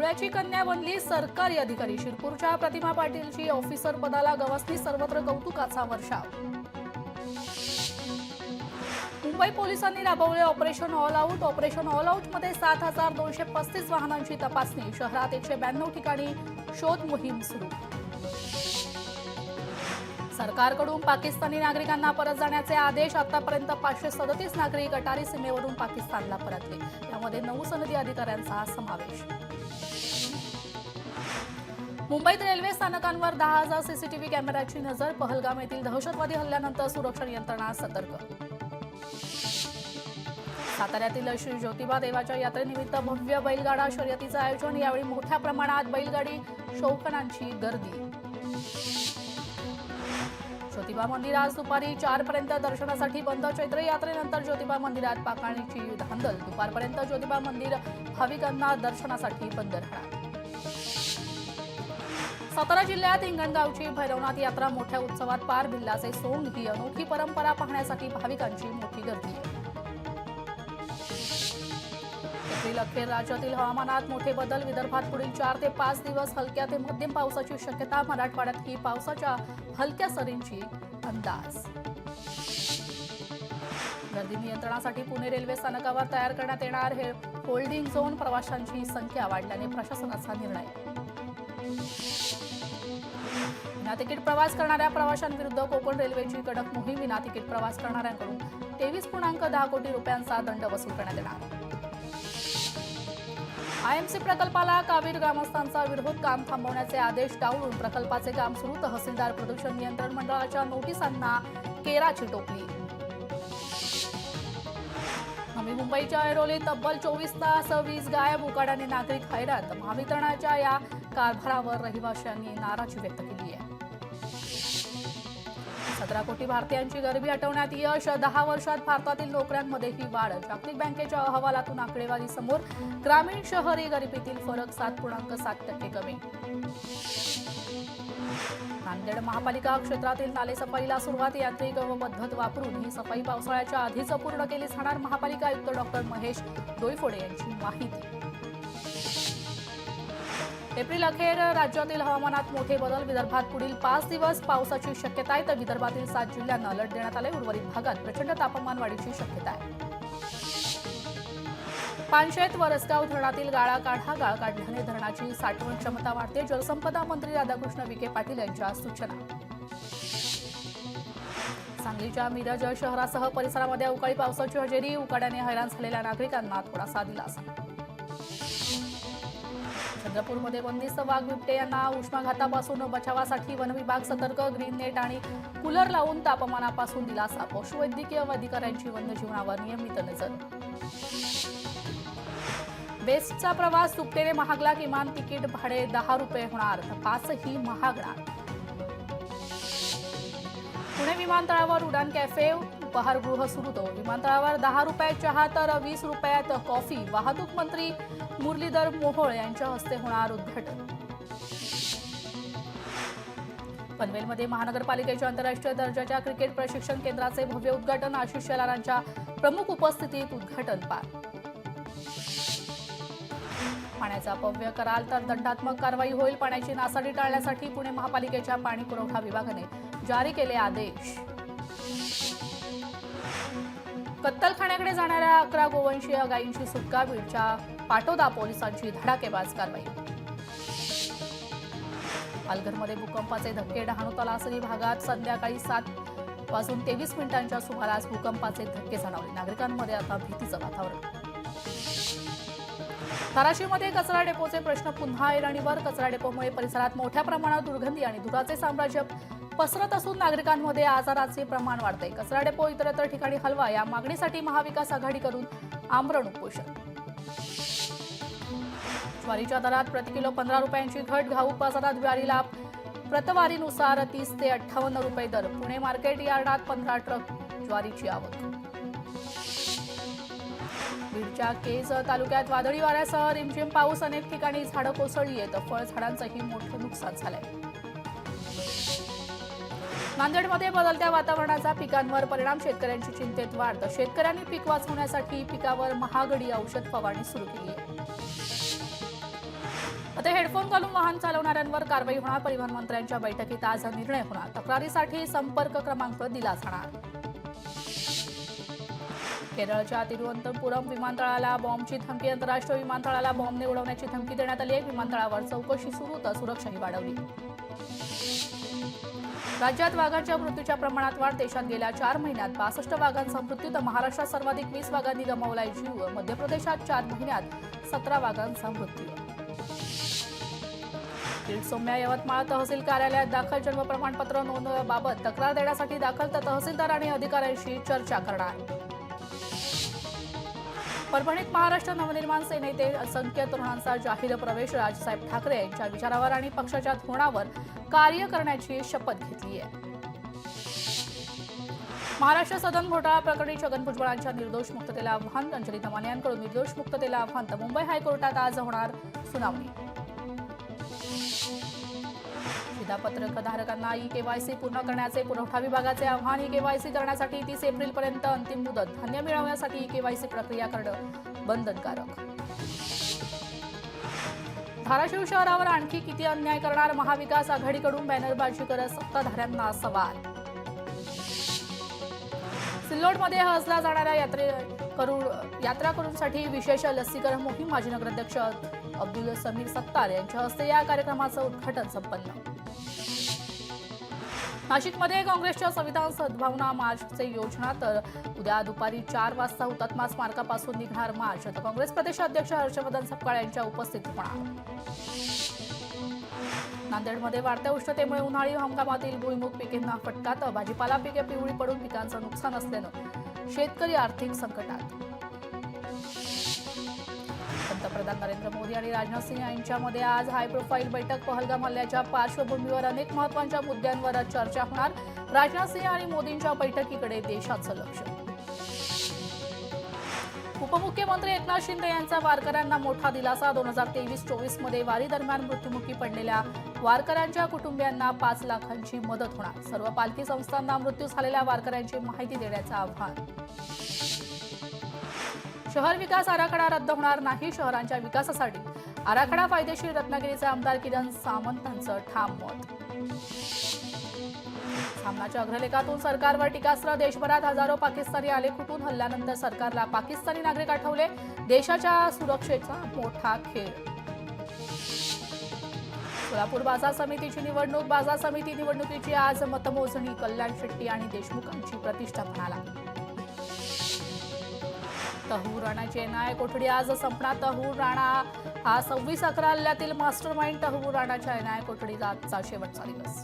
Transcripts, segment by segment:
गोव्याची कन्या बनली सरकारी अधिकारी. शिरपूरच्या प्रतिमा पाटीलची ऑफिसर पदाला गवसणी. सर्वत्र कौतुकाचा वर्षाव. मुंबई पोलिसांनी राबवले operation all out. Operation all out मध्ये 7,235 वाहनांची तपासणी. शहरात 192 ठिकाणी शोध मोहीम सुरू. सरकारकडून पाकिस्तानी नागरिकांना परत जाण्याचे आदेश. आतापर्यंत 537 नागरिक अटारी सीमेवरून पाकिस्तानला परतले. यामध्ये 9 सनदी अधिकाऱ्यांचा समावेश. मुंबईत रेल्वे स्थानकांवर 10,000 सीसीटीव्ही कॅमेऱ्याची नजर. पहलगाम येथील दहशतवादी हल्ल्यानंतर सुरक्षा यंत्रणा सतर्क. साताऱ्यातील श्री ज्योतिबा देवाच्या यात्रेनिमित्त भव्य बैलगाडा शर्यतीचं आयोजन. यावेळी मोठ्या प्रमाणात बैलगाडी शौकीनांची गर्दी. ज्योतिबा मंदिर आज दुपारी 4 पर्यंत दर्शनासाठी बंद. चैत्र यात्रेनंतर ज्योतिबा मंदिरात पाकाळीची धांदल. दुपारपर्यंत ज्योतिबा मंदिर भाविकांना दर्शनासाठी बंद राहणार. सातारा जिल्ह्यात हिंगणगावची भैरवनाथ यात्रा मोठ्या उत्सवात पार. भिल्लाचे सोंग ही अनोखी परंपरा पाहण्यासाठी भाविकांची मोठी गर्दी. एप्रिल अखेर राज्यातील हवामानात मोठे बदल. विदर्भात पुढील 4 ते 5 दिवस हलक्या ते मध्यम पावसाची शक्यता. मराठवाड्यातही पावसाच्या हलक्या सरींची अंदाज. गर्दी नियंत्रणासाठी पुणे रेल्वे स्थानकावर तयार करण्यात येणार हे होल्डिंग झोन. प्रवाशांची संख्या वाढल्याने प्रशासनाचा निर्णय. विना तिकीट प्रवास करणाऱ्या प्रवाशांविरुद्ध कोकण रेल्वेची कडक मोहीम. विना तिकीट प्रवास करणाऱ्यांकडून 23.10 कोटी रुपयांचा दंड वसूल करण्यात येणार. आयएमसी प्रकल्पाला कावीर ग्रामस्थांचा विरोध. काम थांबवण्याचे आदेश डावलून प्रकल्पाचे काम सुरू. तहसीलदार प्रदूषण नियंत्रण मंडळाच्या नोटिसांना केराची टोपली. नवी मुंबईच्या ऐरोलीत तब्बल 24 तास वीज गायब. उकाड्याने नागरिक हैराण. महावितरणाच्या या कारभारावर रहिवाशांनी नाराजी व्यक्त केली आहे. 17 कोटी भारतीयांची गरिबी हटवण्यात यश. 10 वर्षात भारतातील नोकऱ्यांमध्येही वाढ. जागतिक बँकेच्या अहवालातून आकडेवारी समोर. ग्रामीण शहरी गरिबीतील फरक 7.7% कमी. नांदेड महापालिका क्षेत्रातील नालेसफाईला सुरुवात. यांत्रिक पद्धत वापरून ही सफाई पावसाळ्याच्या आधीच पूर्ण केली जाणार. महापालिका आयुक्त डॉक्टर महेश डोईफोडे यांची माहिती. एप्रिल अखेर राज्यातील हवामानात मोठे बदल. विदर्भात पुढील 5 दिवस पावसाची शक्यता आहे. तर विदर्भातील 7 जिल्ह्यांना अलर्ट देण्यात आले. उर्वरित भागात प्रचंड तापमान वाढीची शक्यता आहे. पानशेत वरसगाव धरणातील गाळा काढा. गाळ काढल्याने धरणाची साठवण क्षमता वाढते. जलसंपदा मंत्री राधाकृष्ण विखे पाटील यांच्या सूचना. सांगलीच्या मिरज शहरासह परिसरामध्ये अवकाळी पावसाची हजेरी. उकाड्याने हैराण झालेल्या नागरिकांना थोडासा दिलासा. चंद्रपूरमध्ये बंदिस्त वाघ बिबटे यांना उष्माघातापासून बचावासाठी वन विभाग सतर्क. ग्रीन नेट आणि कूलर लावून तापमानापासून दिलासा. पशुवैद्यकीय अधिकाऱ्यांची वन्यजीवनावर नियमित नजर. बेस्टचा प्रवास दुपटीने महागला. किमान तिकीट भाडे 10 रुपये होणार. पासही महागणार. पुणे विमानतळावर उडान कॅफे. उपहारगृह सुरू. विमानतळावर 10 रुपयात चहा तर 20 रुपयात कॉफी. वाहतूक मंत्री मुरलीधर मोहोळ यांच्या हस्ते होणार उद्घाटन. पनवेलमध्ये महानगरपालिकेच्या आंतरराष्ट्रीय दर्जाच्या क्रिकेट प्रशिक्षण केंद्राचे भव्य उद्घाटन. आशिष शेलारांच्या प्रमुख उपस्थितीत उद्घाटन पार. पाण्याचा अपव्यय कराल तर दंडात्मक कारवाई होईल. पाण्याची नासाडी टाळण्यासाठी पुणे महापालिकेच्या पाणी पुरवठा विभागाने जारी केले आदेश. कत्तलखान्याकडे जाणाऱ्या 11 गोवंशीय गायींची सुटका. बीडच्या पाटोदा पोलिसांची धडाकेबाज कारवाई. पालघरमध्ये भूकंपाचे धक्के. डहाणू तलासरी भागात संध्याकाळी 7:23 सुमारास भूकंपाचे धक्के जाणवले. नागरिकांमध्ये आता भीतीचं वातावरण. धाराशिवमध्ये कचरा डेपोचे प्रश्न पुन्हा ऐरणीवर. कचरा डेपोमुळे परिसरात मोठ्या प्रमाणात दुर्गंधी आणि धुराचे साम्राज्य पसरत असून नागरिकांमध्ये आजाराचे प्रमाण वाढते. कचरा डेपो इतरत्र ठिकाणी हलवा या मागणीसाठी महाविकास आघाडी करून आमरण उपोषण. ज्वारीच्या दरात प्रति किलो 15 रुपयांची घट. घाऊक बाजारात ज्वारीला प्रतवारीनुसार 30 ते 58 रुपये दर. पुणे मार्केट यार्डात 15 ट्रक ज्वारीची आवक. बीडच्या केज तालुक्यात वादळी वाऱ्यासह रिमझिम पाऊस. अनेक ठिकाणी झाडं कोसळली आहेत. फळझाडांचंही मोठं नुकसान झालंय. नांदेडमध्ये बदलत्या वातावरणाचा पिकांवर परिणाम. शेतकऱ्यांची चिंतेत वाढ. शेतकऱ्यांनी पीक वाचवण्यासाठी पिकावर महागडी औषध फवारणी सुरू केली आहे. आता हेडफोन घालून वाहन चालवणाऱ्यांवर कारवाई होणार. परिवहन मंत्र्यांच्या बैठकीत आज हा निर्णय होणार. तक्रारीसाठी संपर्क क्रमांक दिला जाणार. केरळच्या तिरुवनंतपुरम विमानतळाला बॉम्बची धमकी. आंतरराष्ट्रीय विमानतळाला बॉम्बने उडवण्याची धमकी देण्यात आली आहे. विमानतळावर चौकशी सुरू तर सुरक्षाही वाढवली. राज्यात वाघांच्या मृत्यूच्या प्रमाणात वाढ. देशात गेल्या 4 महिन्यात 62 वाघांचा मृत्यू तर महाराष्ट्रात सर्वाधिक 20 वाघांनी गमावलाय जीव. मध्य प्रदेशात 4 महिन्यात 17 वाघांचा मृत्यू. सौम्या यवतमाळ तहसील कार्यालयात दाखल. जन्म प्रमाणपत्र नोंदणीबाबत तक्रार देण्यासाठी दाखल तर तहसीलदार आणि अधिकाऱ्यांशी चर्चा करणार. परभणीत महाराष्ट्र नवनिर्माण सेनेत असंख्य तरुणांचा जाहीर प्रवेश. राजसाहेब ठाकरे यांच्या विचारावर आणि पक्षाच्या धोरणावर कार्य करण्याची शपथ घेतली आहे. महाराष्ट्र सदन घोटाळा प्रकरणी छगन भुजबळांच्या निर्दोष मुक्ततेला आव्हान. अंजली दमाने यांकडून निर्दोष मुक्ततेला आव्हान तर मुंबई हायकोर्टात आज होणार सुनावणी. शिधापत्रकधारकांना ई-केवायसी पूर्ण करण्याचे पुरवठा विभागाचे आव्हान. ई-केवायसी करण्यासाठी 30 एप्रिलपर्यंत अंतिम मुदत. धान्य मिळवण्यासाठी ई-केवायसी प्रक्रिया करणं बंधनकारक. धाराशिव शहरावर आणखी किती अन्याय करणार. महाविकास आघाडीकडून बॅनरबाजी करत सत्ताधाऱ्यांना सवाल. सिल्लोडमध्ये हजला जाणाऱ्या यात्रेकरूंसाठी विशेष लसीकरण मोहीम. माजी नगराध्यक्ष अब्दुल समीर सत्तार यांच्या हस्ते या कार्यक्रमाचं उद्घाटन संपन्न. नाशिकमध्ये काँग्रेसच्या संविधान सद्भावना मार्चचे योजना. तर उद्या दुपारी 4 वाजता हुतात्मा स्मारकापासून निघणार मार्च. तर काँग्रेस प्रदेशाध्यक्ष हर्षवर्धन सपकाळ यांच्या उपस्थितीत होणार. नांदेडमध्ये वाढत्या उष्णतेमुळे उन्हाळी हंगामातील भुईमूग पिकांना फटका. तर भाजीपाला पिके पिवळी पडून पिकांचं नुकसान असल्यानं शेतकरी आर्थिक संकटात. पंतप्रधान नरेंद्र मोदी आणि राजनाथ सिंह यांच्यामध्ये आज हाय प्रोफाईल बैठक. पहलगाम हल्ल्याच्या पार्श्वभूमीवर अनेक महत्त्वाच्या मुद्द्यांवर चर्चा होणार. राजनाथ सिंह आणि मोदींच्या बैठकीकडे देशाचं लक्ष. उपमुख्यमंत्री एकनाथ शिंदे यांचा वारकऱ्यांना मोठा दिलासा. 2023-24 मध्ये वारी दरम्यान मृत्युमुखी पडलेल्या वारकऱ्यांच्या कुटुंबियांना 5 लाखांची मदत होणार. सर्व पालखी संस्थांना मृत्यू झालेल्या वारकऱ्यांची माहिती देण्याचं आवाहन. शहर विकास आराखडा रद्द होणार नाही. शहरांच्या विकासासाठी आराखडा फायदेशीर. रत्नागिरीचे आमदार किरण सामंतांचं ठाम मत. सामनाच्या अग्रलेखातून सरकारवर टीकास्त्र. देशभरात हजारो पाकिस्तानी आले कुठून. हल्ल्यानंतर सरकारला पाकिस्तानी नागरिक आठवले. देशाच्या सुरक्षेचा मोठा खेळ. सोलापूर बाजार समितीची निवडणूक. बाजार समिती निवडणुकीची आज मतमोजणी. कल्याण शेट्टी आणि देशमुखांची प्रतिष्ठा म्हणाला. तहूर राणाची एनआयए कोठडी आज संपणार. तहूर राणा हा 26/11 हल्ल्यातील मास्टरमाइंड. तहूर राणाच्या एनआयए कोठडीचा आजचा शेवटचा दिवस.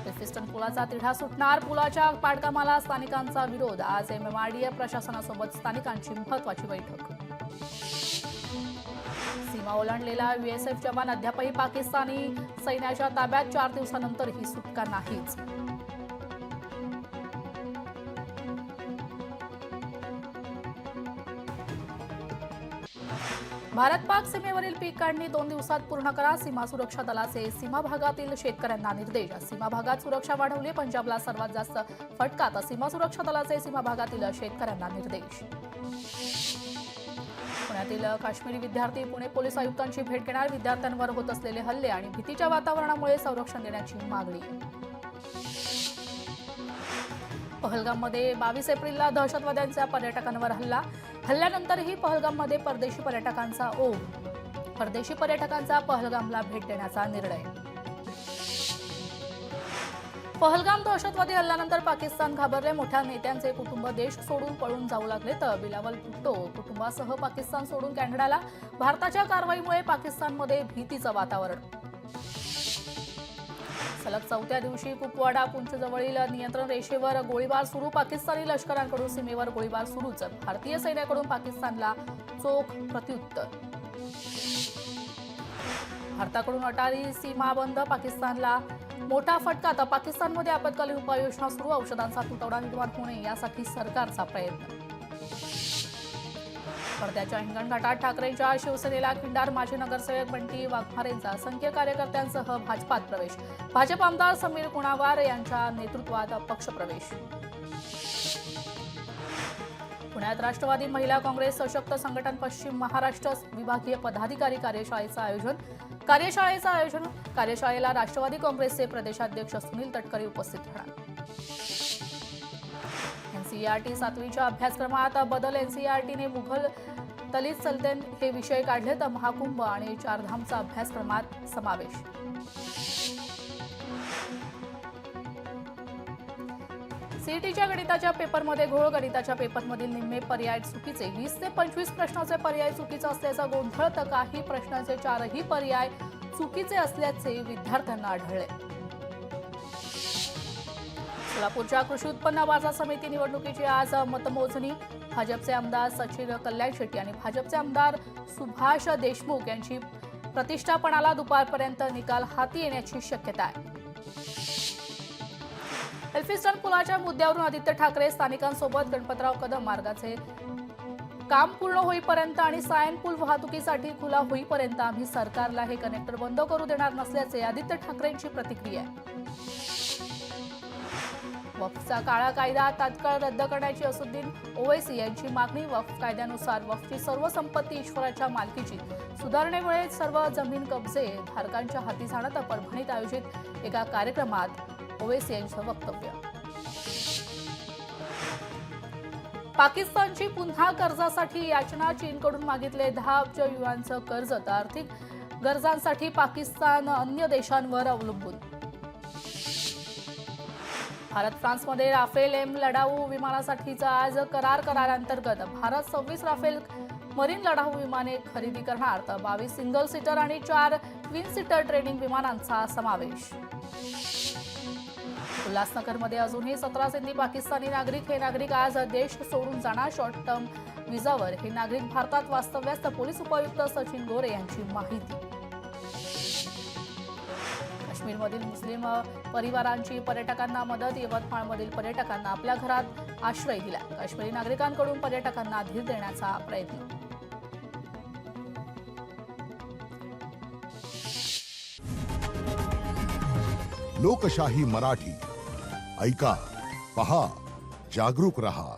एल्फिस्टन पुलाचा तिढा सुटणार. पुलाच्या पाडकामाला स्थानिकांचा विरोध. आज MMRDA प्रशासनासोबत स्थानिकांची महत्त्वाची बैठक. सीमा ओलांडलेला BSF जवान अद्यापही पाकिस्तानी सैन्याच्या ताब्यात. 4 दिवसानंतरही सुटका नाहीच. भारत पाक सीमेवरील पीक काढणी 2 दिवसात पूर्ण करा. सीमा सुरक्षा दलाचे सीमा भागातील शेतकऱ्यांना निर्देश. सीमा भागात सुरक्षा वाढवली. पंजाबला सर्वात जास्त फटका. तर सीमा सुरक्षा दलाचे सीमा भागातील शेतकऱ्यांना निर्देश. पुण्यातील काश्मीरी विद्यार्थी पुणे पोलीस आयुक्तांची भेट घेणार. विद्यार्थ्यांवर होत असलेले हल्ले आणि भीतीच्या वातावरणामुळे संरक्षण देण्याची मागणी. पहलगाममध्ये 22 एप्रिलला दहशतवाद्यांचा पर्यटकांवर हल्ला. हल्ल्यानंतरही पहलगाममध्ये परदेशी पर्यटकांचा ओघ. परदेशी पर्यटकांचा पहलगामला भेट देण्याचा निर्णय. पहलगाम दहशतवादी हल्ल्यानंतर पाकिस्तान घाबरले. मोठ्या नेत्यांचे कुटुंब देश सोडून पळून जाऊ लागले. तर बिलावल भुट्टो कुटुंबासह पाकिस्तान सोडून कॅनडाला. भारताच्या कारवाईमुळे पाकिस्तानमध्ये भीतीचं वातावरण. सलग 4थ्या दिवशी कुपवाडा पुंछजवळील नियंत्रण रेषेवर गोळीबार सुरू. पाकिस्तानी लष्करांकडून सीमेवर गोळीबार सुरूच. भारतीय सैन्याकडून पाकिस्तानला चोख प्रत्युत्तर. भारताकडून अटारी सीमाबंद. पाकिस्तानला मोठा फटका. तर पाकिस्तानमध्ये आपत्कालीन उपाययोजना सुरू. औषधांचा तुटवडा निर्माण होऊ नये यासाठी सरकारचा प्रयत्न. पडद्याच्या हिंगणघाटात ठाकरेंच्या शिवसेनेला खिंडार. माजी नगरसेवक बंटी वाघमारेंचा असंख्य कार्यकर्त्यांसह भाजपात प्रवेश. भाजप आमदार समीर कुणावार यांच्या नेतृत्वात पक्षप्रवेश. पुण्यात राष्ट्रवादी महिला काँग्रेस सशक्त संघटन पश्चिम महाराष्ट्र विभागीय पदाधिकारी कार्यशाळेला राष्ट्रवादी काँग्रेसचे प्रदेशाध्यक्ष सुनील तटकरे उपस्थित राहणार. एनसीईआरटी 7वीच्या अभ्यासक्रमात बदल. एनसीईआरटीने मुघल दलित सल्तन हे विषय काढले तर महाकुंभ आणि चारधामचा अभ्यासक्रमात समावेश. सीईटीच्या गणिताच्या पेपरमध्ये घोळ. गणिताच्या पेपरमधील निम्मे पर्याय चुकीचे. 20 ते 25 प्रश्नाचे पर्याय चुकीचा असल्याचा गोंधळ तर काही प्रश्नांचे 4ही पर्याय चुकीचे असल्याचे विद्यार्थ्यांना आढळले. सोलापूरच्या कृषी उत्पन्न बाजार समिती निवडणुकीची आज मतमोजणी. भाजपचे आमदार सचिन कल्याण शेट्टी आणि भाजपचे आमदार सुभाष देशमुख यांची प्रतिष्ठापनाला दुपारपर्यंत निकाल हाती येण्याची शक्यता आहे. एल्फिस्टन पुलाच्या मुद्द्यावरून आदित्य ठाकरे स्थानिकांसोबत. गणपतराव कदम मार्गाचे काम पूर्ण होईपर्यंत आणि सायन पूल वाहतुकीसाठी खुला होईपर्यंत आम्ही सरकारला हे कनेक्टर बंद करू देणार नसल्याचे आदित्य ठाकरेंची प्रतिक्रिया आहे. वक्फचा काळा कायदा तात्काळ रद्द करण्याची असुद्दीन ओवैसी यांची मागणी. वक्फ कायद्यानुसार वक्फची सर्व संपत्ती ईश्वराच्या मालकीची. सुधारणेमुळे सर्व जमीन कब्जे धारकांच्या हाती जाणं तर परभणीत आयोजित एका कार्यक्रमात ओवैसी यांचं वक्तव्य. पाकिस्तानची पुन्हा कर्जासाठी याचना. चीनकडून मागितले 10 अब्ज युआनचं कर्ज तर आर्थिक गरजांसाठी पाकिस्तान अन्य देशांवर अवलंबून. भारत फ्रान्समध्ये राफेल एम लढाऊ विमानासाठीचा आज करारांतर्गत भारत 26 राफेल मरीन लढाऊ विमाने खरेदी करणार तर 22 सिंगल सीटर आणि 4 ट्विन सीटर ट्रेनिंग विमानांचा समावेश. उल्हासनगरमध्ये अजूनही 17 सिंधी पाकिस्तानी नागरिक. हे नागरिक आज देश सोडून जाणार. शॉर्ट टर्म विजावर हे नागरिक भारतात वास्तव्यास तर पोलीस उपायुक्त सचिन गोरे यांची माहिती. काश्मीरमधील मुस्लिम परिवारांची पर्यटकांना मदत. यवतमाळमधील पर्यटकांना आपल्या घरात आश्रय दिला. काश्मीरी नागरिकांकडून पर्यटकांना धीर देण्याचा प्रयत्न. लोकशाही मराठी ऐका, पहा, जागरूक रहा.